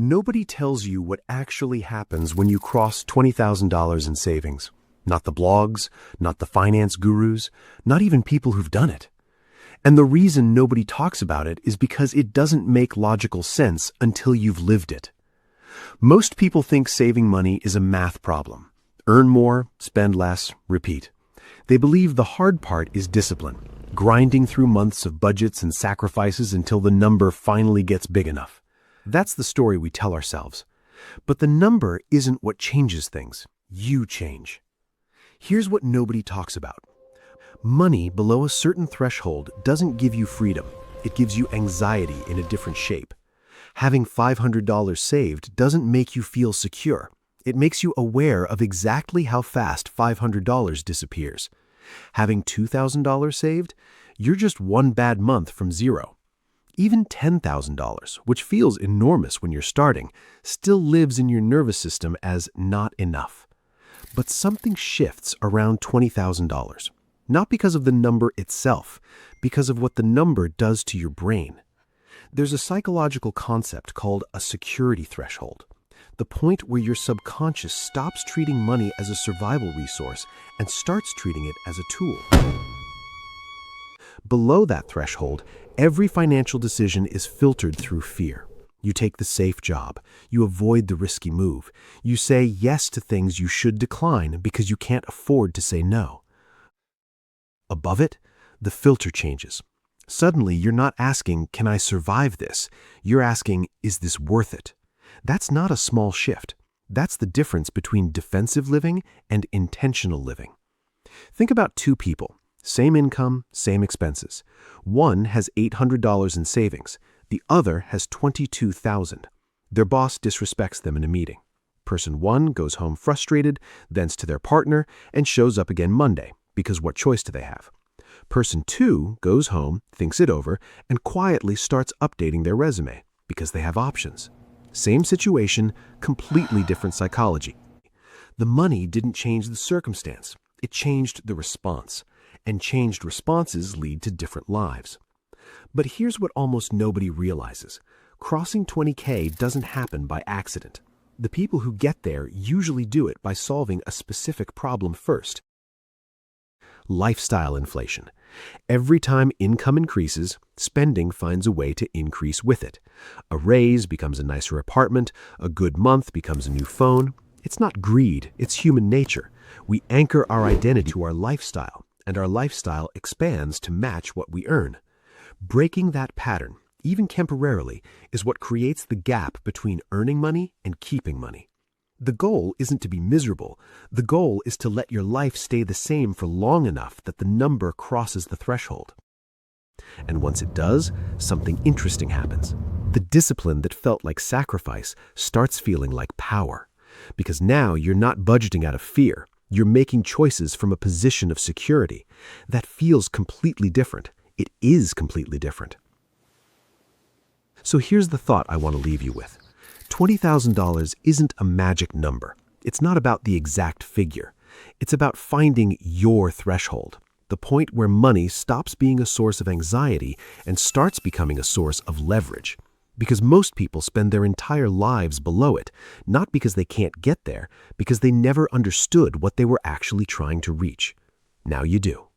Nobody tells you what actually happens when you cross $20,000 in savings. Not the blogs, not the finance gurus, not even people who've done it. And the reason nobody talks about it is because it doesn't make logical sense until you've lived it. Most people think saving money is a math problem. Earn more, spend less, repeat. They believe the hard part is discipline, grinding through months of budgets and sacrifices until the number finally gets big enough. That's the story we tell ourselves. But the number isn't what changes things. You change. Here's what nobody talks about. Money below a certain threshold doesn't give you freedom. It gives you anxiety in a different shape. Having $500 saved doesn't make you feel secure. It makes you aware of exactly how fast $500 disappears. Having $2,000 saved, you're just one bad month from zero. Even $10,000, which feels enormous when you're starting, still lives in your nervous system as not enough. But something shifts around $20,000. Not because of the number itself, because of what the number does to your brain. There's a psychological concept called a security threshold, the point where your subconscious stops treating money as a survival resource and starts treating it as a tool. Below that threshold, every financial decision is filtered through fear. You take the safe job. You avoid the risky move. You say yes to things you should decline because you can't afford to say no. Above it, the filter changes. Suddenly, you're not asking, can I survive this? You're asking, is this worth it? That's not a small shift. That's the difference between defensive living and intentional living. Think about two people. Same income, same expenses. One has $800 in savings. The other has $22,000. Their boss disrespects them in a meeting. Person one goes home frustrated, thence to their partner, and shows up again Monday, because what choice do they have? Person two goes home, thinks it over, and quietly starts updating their resume, because they have options. Same situation, completely different psychology. The money didn't change the circumstance. It changed the response. And changed responses lead to different lives. But here's what almost nobody realizes. Crossing 20K doesn't happen by accident. The people who get there usually do it by solving a specific problem first. Lifestyle inflation. Every time income increases, spending finds a way to increase with it. A raise becomes a nicer apartment. A good month becomes a new phone. It's not greed, it's human nature. We anchor our identity to our lifestyle, and our lifestyle expands to match what we earn. Breaking that pattern, even temporarily, is what creates the gap between earning money and keeping money. The goal isn't to be miserable. The goal is to let your life stay the same for long enough that the number crosses the threshold. And once it does, something interesting happens. The discipline that felt like sacrifice starts feeling like power. Because now you're not budgeting out of fear. You're making choices from a position of security. That feels completely different. It is completely different. So here's the thought I want to leave you with. $20,000 isn't a magic number. It's not about the exact figure. It's about finding your threshold, the point where money stops being a source of anxiety and starts becoming a source of leverage. Because most people spend their entire lives below it, not because they can't get there, because they never understood what they were actually trying to reach. Now you do.